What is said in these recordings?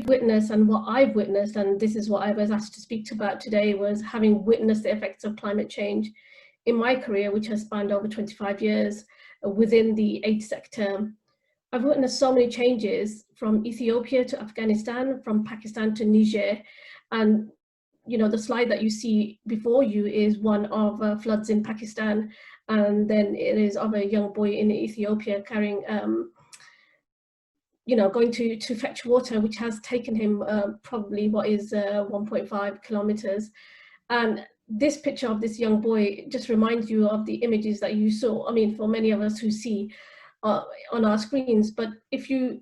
witnessed and what I've witnessed, and this is what I was asked to speak about today, was having witnessed the effects of climate change in my career, which has spanned over 25 years within the aid sector. I've witnessed so many changes from Ethiopia to Afghanistan, from Pakistan to Niger. And you know, the slide that you see before you is one of floods in Pakistan, and then it is of a young boy in Ethiopia carrying, you know, going to fetch water, which has taken him probably what is 1.5 kilometers. And this picture of this young boy just reminds you of the images that you saw. I mean, for many of us who see on our screens, but if you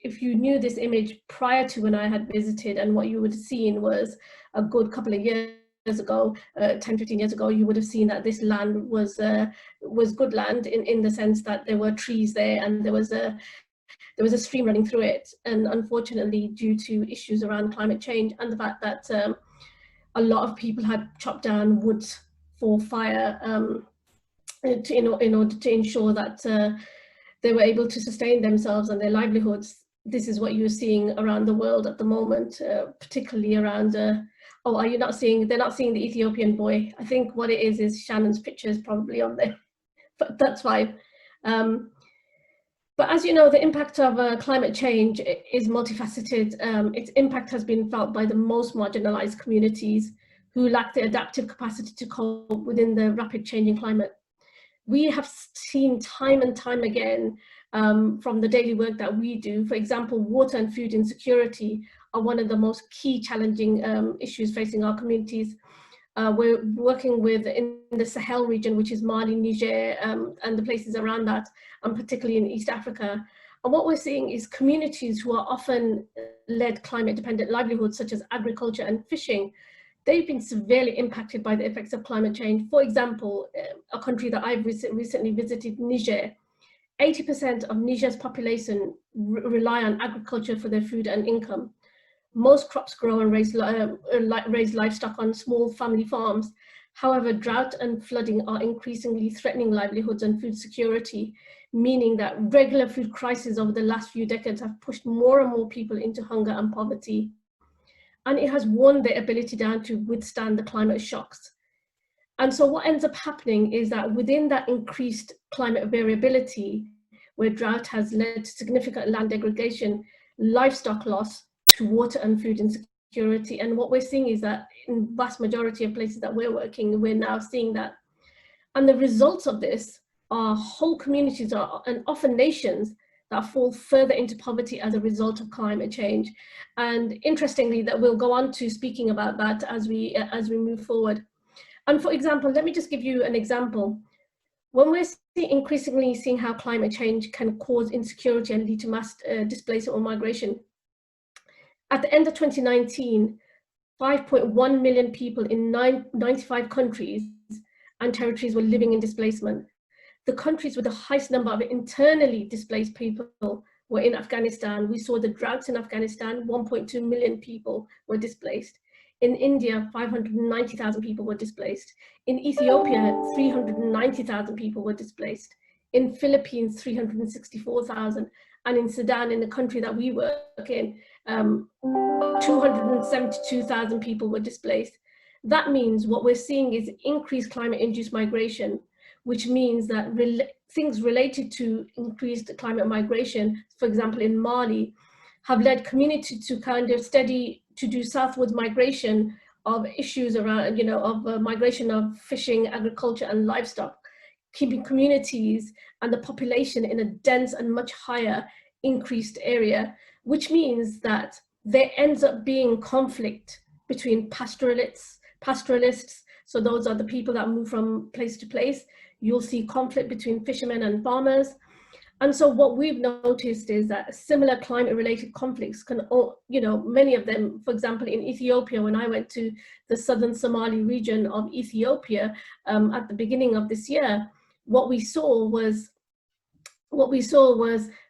knew this image prior to when I had visited, and what you would have seen was a good couple of years ago, 10, 15 years ago, you would have seen that this land was good land in the sense that there were trees there and there was a stream running through it. And unfortunately, due to issues around climate change and the fact that a lot of people had chopped down wood for fire in order to ensure that they were able to sustain themselves and their livelihoods. This is what you're seeing around the world at the moment, particularly around, oh, are you not seeing, they're not seeing the Ethiopian boy. I think what it is Shannon's picture is probably on there, but that's fine. But as you know, the impact of climate change is multifaceted. Its impact has been felt by the most marginalized communities who lack the adaptive capacity to cope within the rapid changing climate. We have seen time and time again from the daily work that we do, for example, water and food insecurity are one of the most key challenging issues facing our communities. We're working with in the Sahel region, which is Mali, Niger, and the places around that, and particularly in East Africa. And what we're seeing is communities who are often led climate dependent livelihoods, such as agriculture and fishing, they've been severely impacted by the effects of climate change. For example, a country that I've recently visited, Niger, 80% of Niger's population rely on agriculture for their food and income. Most crops grow and raise livestock on small family farms. However, drought and flooding are increasingly threatening livelihoods and food security, meaning that regular food crises over the last few decades have pushed more and more people into hunger and poverty. And it has worn their ability down to withstand the climate shocks. And so what ends up happening is that within that increased climate variability, where drought has led to significant land degradation, livestock loss, to water and food insecurity. And what we're seeing is that in vast majority of places that we're working, we're now seeing that. And the results of this are whole communities and often nations that fall further into poverty as a result of climate change. And interestingly, that we'll go on to speaking about that as we move forward. And for example, let me just give you an example. When we're increasingly seeing how climate change can cause insecurity and lead to mass displacement or migration, at the end of 2019, 5.1 million people in 95 countries and territories were living in displacement. The countries with the highest number of internally displaced people were in Afghanistan. We saw the droughts in Afghanistan, 1.2 million people were displaced. In India, 590,000 people were displaced. In Ethiopia, 390,000 people were displaced. In Philippines, 364,000. And in Sudan, in the country that we work in, 272,000 people were displaced. That means what we're seeing is increased climate-induced migration, which means that things related to increased climate migration, for example, in Mali, have led community to kind of do southwards migration of issues around, migration of fishing, agriculture, and livestock, keeping communities and the population in a dense and much higher increased area, which means that there ends up being conflict between pastoralists. So those are the people that move from place to place. You'll see conflict between fishermen and farmers. And so what we've noticed is that similar climate-related conflicts can, many of them, for example, in Ethiopia, when I went to the southern Somali region of Ethiopia at the beginning of this year, what we saw was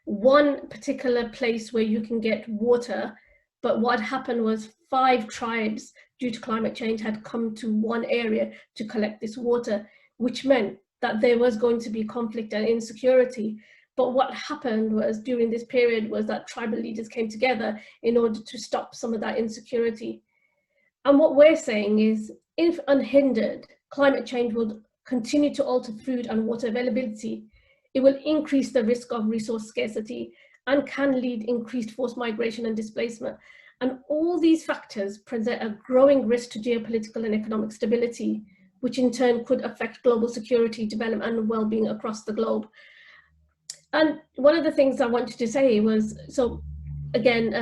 one particular place where you can get water, but what happened was 5 tribes, due to climate change, had come to one area to collect this water, which meant that there was going to be conflict and insecurity. But what happened was during this period was that tribal leaders came together in order to stop some of that insecurity. And what we're saying is, if unhindered, climate change will continue to alter food and water availability. It will increase the risk of resource scarcity and can lead increased forced migration and displacement. And all these factors present a growing risk to geopolitical and economic stability, which in turn could affect global security, development, and well-being across the globe. And one of the things I wanted to say was, so again,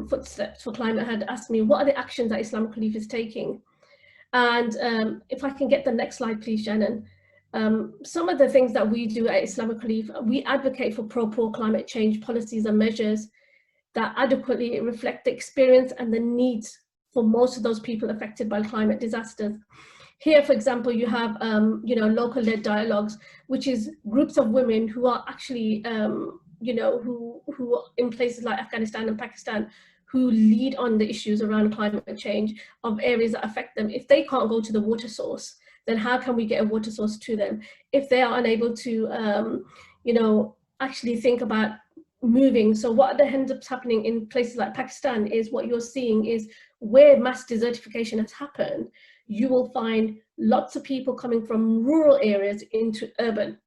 Foosteps for Climate had asked me, what are the actions that Islamic Relief is taking? And if I can get the next slide, please, Shannon. Some of the things that we do at Islamic Relief, we advocate for pro-poor climate change policies and measures that adequately reflect the experience and the needs for most of those people affected by climate disasters. Here, for example, you have local-led dialogues, which is groups of women who are actually who are in places like Afghanistan and Pakistan, who lead on the issues around climate change of areas that affect them. If they can't go to the water source, then how can we get a water source to them? If they are unable to, actually think about moving. So what ends up happening in places like Pakistan is what you're seeing is where mass desertification has happened, you will find lots of people coming from rural areas into urban.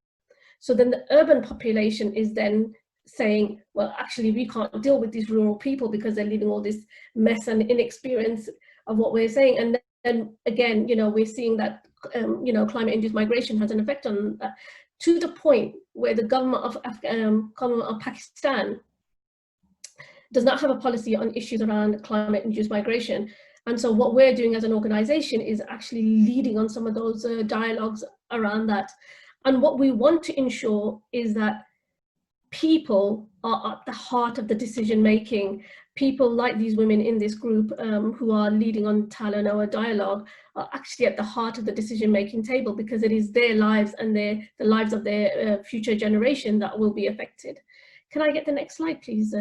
So then the urban population is then saying, well, actually, we can't deal with these rural people because they're leaving all this mess and inexperience of what we're saying. And then again, we're seeing that, climate-induced migration has an effect on that, to the point where the government of Pakistan does not have a policy on issues around climate-induced migration. And so what we're doing as an organization is actually leading on some of those dialogues around that. And what we want to ensure is that people are at the heart of the decision making. People like these women in this group who are leading on Talanoa dialogue are actually at the heart of the decision making table, because it is their lives and the lives of their future generation that will be affected. Can I get the next slide, please?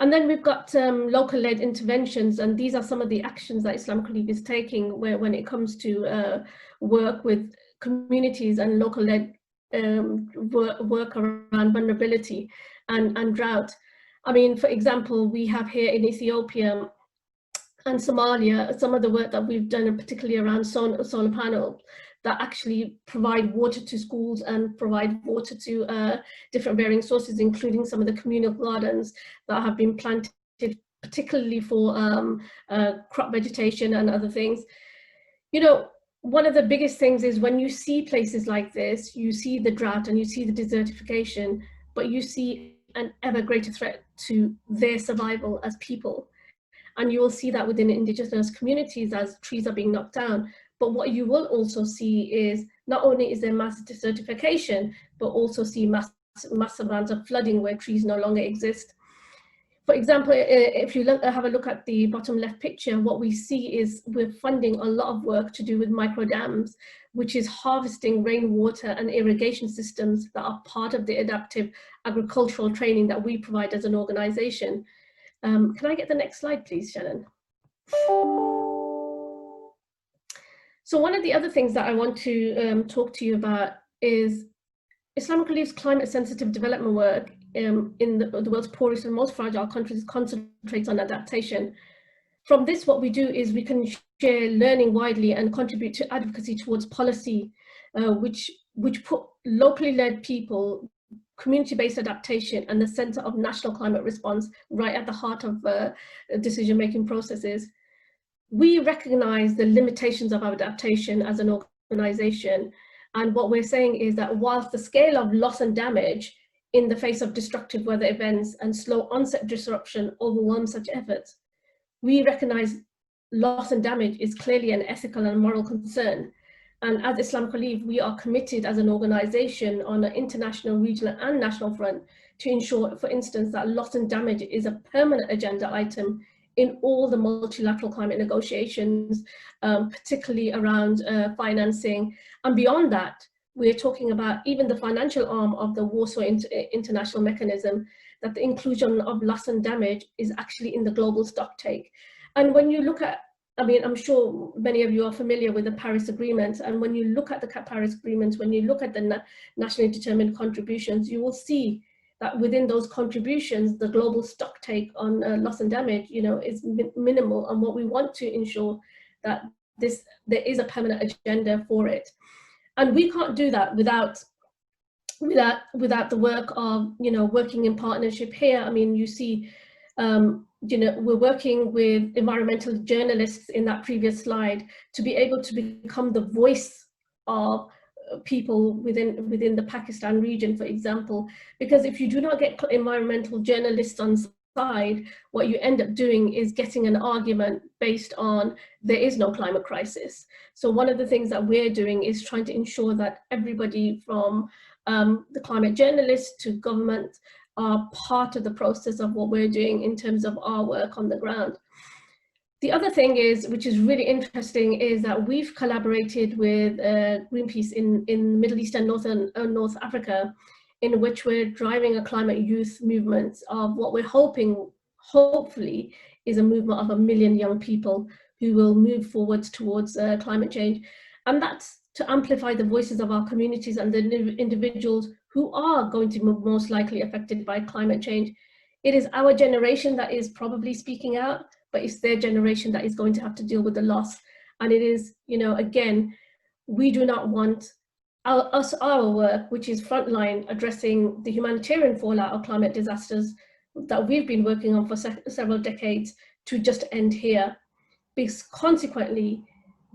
And then we've got local-led interventions, and these are some of the actions that Islamic Relief is taking when it comes to work with communities and local-led work around vulnerability and drought. I mean, for example, we have here in Ethiopia and Somalia, some of the work that we've done, particularly around solar panels, that actually provide water to schools and provide water to different varying sources, including some of the communal gardens that have been planted, particularly for crop vegetation and other things. One of the biggest things is when you see places like this, you see the drought and you see the desertification, but you see an ever greater threat to their survival as people. And you will see that within indigenous communities as trees are being knocked down. But what you will also see is not only is there mass desertification, but also see massive amounts of flooding where trees no longer exist. For example, if you have a look at the bottom left picture, what we see is we're funding a lot of work to do with micro dams, which is harvesting rainwater and irrigation systems that are part of the adaptive agricultural training that we provide as an organization. Can I get the next slide, please, Shannon? So one of the other things that I want to talk to you about is Islamic Relief's climate-sensitive development work in the world's poorest and most fragile countries concentrates on adaptation. From this, what we do is we can share learning widely and contribute to advocacy towards policy, which put locally led people, community-based adaptation, and the center of national climate response right at the heart of decision-making processes. We recognize the limitations of adaptation as an organization. And what we're saying is that whilst the scale of loss and damage in the face of destructive weather events and slow onset disruption overwhelm such efforts, we recognize loss and damage is clearly an ethical and moral concern. And as Islamic Relief, we are committed as an organization on an international, regional and national front to ensure, for instance, that loss and damage is a permanent agenda item in all the multilateral climate negotiations, particularly around financing. And beyond that, we're talking about even the financial arm of the Warsaw International Mechanism, that the inclusion of loss and damage is actually in the global stocktake. And when you look at I mean, I'm sure many of you are familiar with the Paris Agreement, and when you look at the Paris Agreement, when you look at the nationally determined contributions, you will see that within those contributions, the global stock take on loss and damage, you know, is minimal. And what we want to ensure that there is a permanent agenda for it, and we can't do that without the work of, you know, working in partnership here. I mean, you see, you know, we're working with environmental journalists in that previous slide to be able to become the voice of people within the Pakistan region, for example, because if you do not get environmental journalists on side, what you end up doing is getting an argument based on there is no climate crisis. So one of the things that we're doing is trying to ensure that everybody from the climate journalists to government are part of the process of what we're doing in terms of our work on the ground. The other thing is, which is really interesting, is that we've collaborated with Greenpeace in Middle East and North Africa, in which we're driving a climate youth movement of what we're hopefully, is a movement of 1 million young people who will move forward towards climate change. And that's to amplify the voices of our communities and the individuals who are going to be most likely affected by climate change. It is our generation that is probably speaking out, but it's their generation that is going to have to deal with the loss. And it is, you know, again, we do not want our work, which is frontline addressing the humanitarian fallout of climate disasters that we've been working on for several decades, to just end here. Because consequently,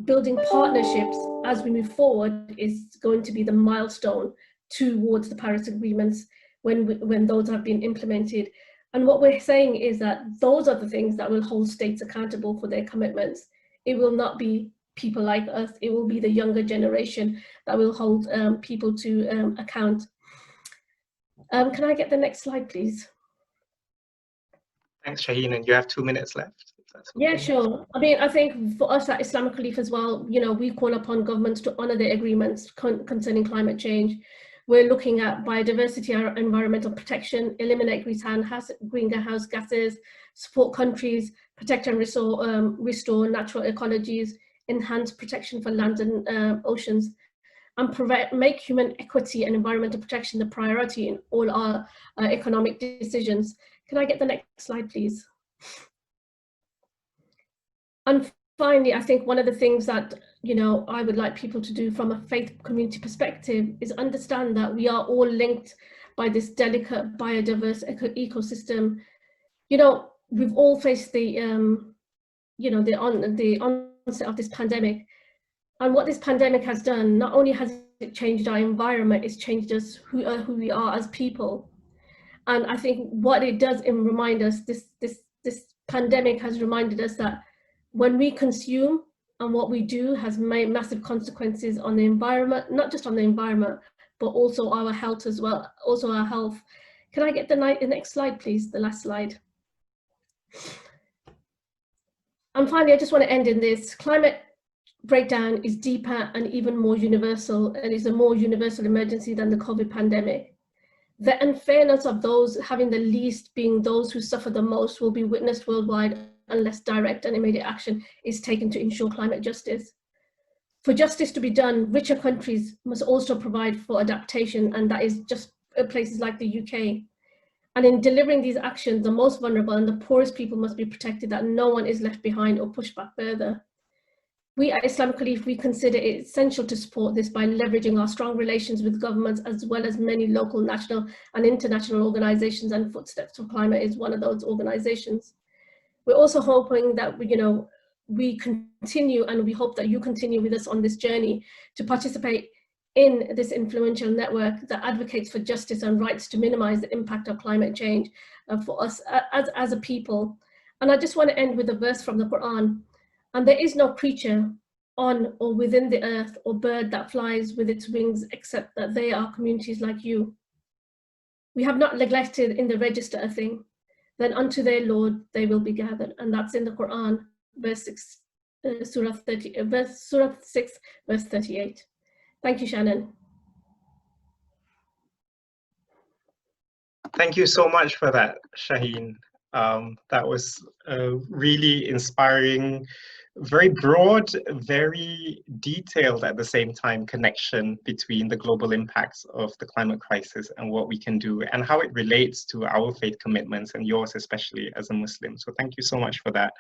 building partnerships as we move forward is going to be the milestone towards the Paris agreements when those have been implemented. And what we're saying is that those are the things that will hold states accountable for their commitments. It will not be people like us, it will be the younger generation that will hold people to account. Can I get the next slide, please? Thanks, Shahin, and you have 2 minutes left. Okay. Yeah, sure. I mean, I think for us at Islamic Relief as well, you know, we call upon governments to honour their agreements concerning climate change. We're looking at biodiversity and environmental protection, eliminate greenhouse gases, support countries, protect and restore natural ecologies, enhance protection for land and oceans, and make human equity and environmental protection the priority in all our economic decisions. Can I get the next slide, please? And finally, I think one of the things that, you know, I would like people to do from a faith community perspective is understand that we are all linked by this delicate biodiverse ecosystem. You know, we've all faced the, you know, the onset of this pandemic. And what this pandemic has done, not only has it changed our environment, it's changed us who we are as people. And I think what it does remind us, this pandemic has reminded us that when we consume and what we do has made massive consequences on the environment, not just on the environment, but also our health as well, also our health. Can I get the next slide, please, the last slide? And finally, I just want to end in this. Climate breakdown is deeper and even more universal, and is a more universal emergency than the COVID pandemic. The unfairness of those having the least, being those who suffer the most, will be witnessed worldwide unless direct and immediate action is taken to ensure climate justice. For justice to be done, richer countries must also provide for adaptation, and that is just places like the UK. And in delivering these actions, the most vulnerable and the poorest people must be protected, that no one is left behind or pushed back further. We at Islamic Relief, we consider it essential to support this by leveraging our strong relations with governments, as well as many local, national and international organizations, and Foosteps for Climate is one of those organizations. We're also hoping that we continue, and we hope that you continue with us on this journey to participate in this influential network that advocates for justice and rights to minimize the impact of climate change for us as a people. And I just want to end with a verse from the Quran. And there is no creature on or within the earth or bird that flies with its wings, except that they are communities like you. We have not neglected in the register a thing, then unto their Lord they will be gathered. And that's in the Quran, verse 6, Surah 6, verse 38. Thank you, Shannon. Thank you so much for that, Shahin. That was a really inspiring, very broad, very detailed at the same time connection between the global impacts of the climate crisis and what we can do and how it relates to our faith commitments and yours, especially as a Muslim. So thank you so much for that.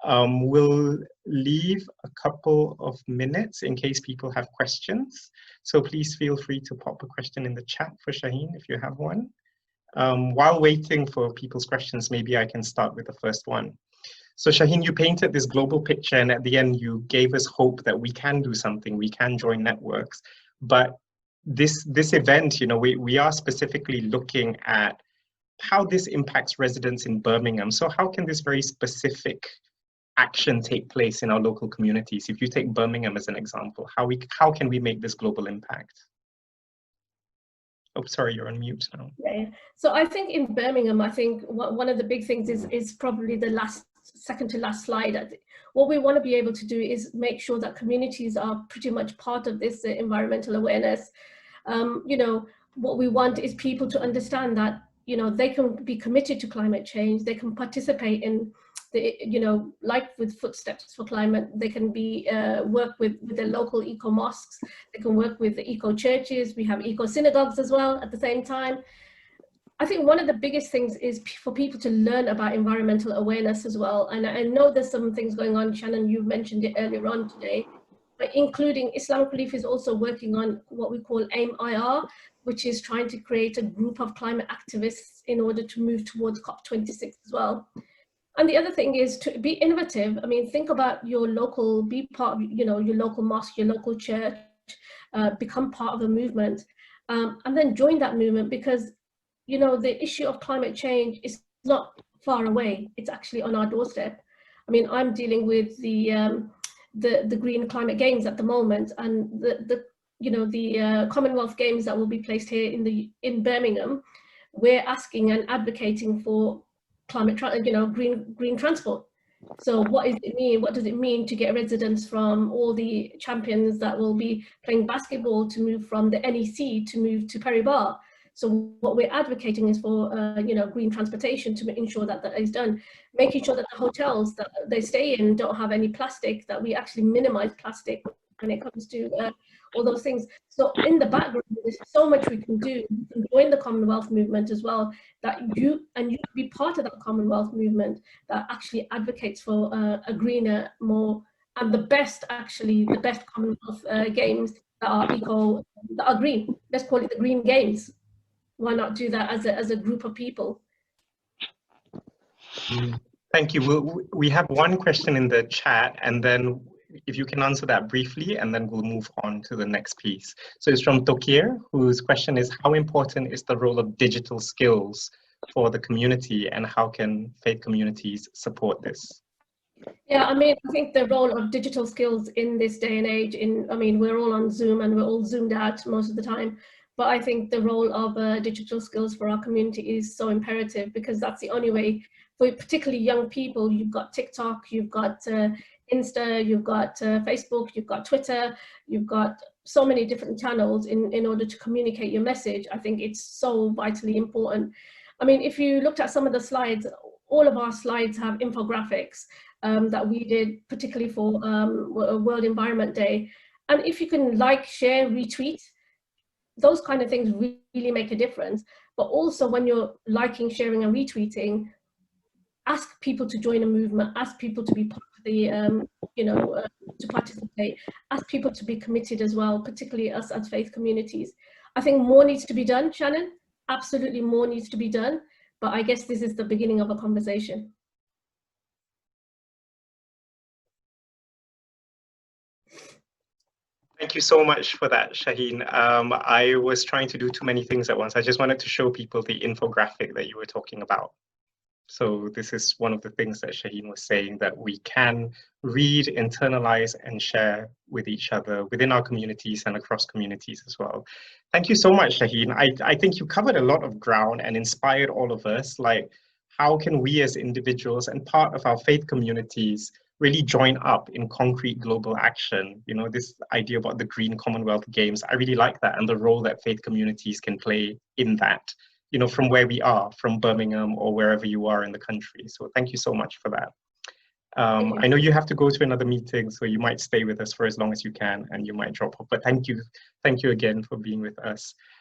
We'll leave a couple of minutes in case people have questions. So please feel free to pop a question in the chat for Shahin if you have one. While waiting for people's questions, maybe I can start with the first one. So Shahin, you painted this global picture and at the end you gave us hope that we can do something, we can join networks. But this event, you know, we are specifically looking at how this impacts residents in Birmingham. So how can this very specific action take place in our local communities? If you take Birmingham as an example, how can we make this global impact? Oh, sorry, you're on mute now. Yeah. So I think in Birmingham, I think one of the big things is probably the second to last slide. What we want to be able to do is make sure that communities are pretty much part of this environmental awareness. You know, what we want is people to understand that, you know, they can be committed to climate change, they can participate in the, you know, like with Foosteps for Climate, they can be work with the local eco mosques, they can work with the eco churches, we have eco synagogues as well at the same time. I think one of the biggest things is for people to learn about environmental awareness as well. And I know there's some things going on, Shannon, you mentioned it earlier on today, but including Islamic Relief is also working on what we call AIM-IR, which is trying to create a group of climate activists in order to move towards COP26 as well. And the other thing is to be innovative. I mean, think about your local, be part of, you know, your local mosque, your local church, become part of a movement, and then join that movement, because you know, the issue of climate change is not far away. It's actually on our doorstep. I mean, I'm dealing with the Green Climate Games at the moment, and the Commonwealth Games that will be placed here in Birmingham. We're asking and advocating for green transport. So what does it mean? What does it mean to get residents from all the champions that will be playing basketball to move from the NEC to move to Perry Bar? So what we're advocating is for green transportation to ensure that that is done, making sure that the hotels that they stay in don't have any plastic, that we actually minimize plastic when it comes to all those things. So in the background, there's so much we can do. You can join the Commonwealth movement as well, that you can be part of that Commonwealth movement that actually advocates for a greener, more, and the best Commonwealth games that are green. Let's call it the Green Games. Why not do that as a group of people? Thank you. We have one question in the chat, and then if you can answer that briefly, and then we'll move on to the next piece. So it's from Tokir, whose question is, how important is the role of digital skills for the community, and how can faith communities support this? Yeah, I mean, I think the role of digital skills in this day and age, we're all on Zoom and we're all zoomed out most of the time. But I think the role of digital skills for our community is so imperative, because that's the only way for particularly young people. You've got TikTok, you've got Insta, you've got Facebook, you've got Twitter, you've got so many different channels in order to communicate your message. I think it's so vitally important. I mean, if you looked at some of the slides, all of our slides have infographics that we did particularly for World Environment Day. And if you can like, share, retweet, those kind of things really make a difference. But also when you're liking, sharing and retweeting, ask people to join a movement, ask people to be part of the, to participate, ask people to be committed as well, particularly us as faith communities. I think more needs to be done, Shannon, absolutely more needs to be done, but I guess this is the beginning of a conversation. Thank you so much for that, Shahin. I was trying to do too many things at once. I just wanted to show people the infographic that you were talking about. So this is one of the things that Shahin was saying, that we can read, internalize, and share with each other within our communities and across communities as well. Thank you so much, Shahin. I think you covered a lot of ground and inspired all of us. Like, how can we as individuals and part of our faith communities really join up in concrete global action? You know, this idea about the Green Commonwealth Games, I really like that, and the role that faith communities can play in that. you know, from where we are, from Birmingham or wherever you are in the country. So thank you so much for that. I know you have to go to another meeting, so you might stay with us for as long as you can, and you might drop off. But thank you again for being with us.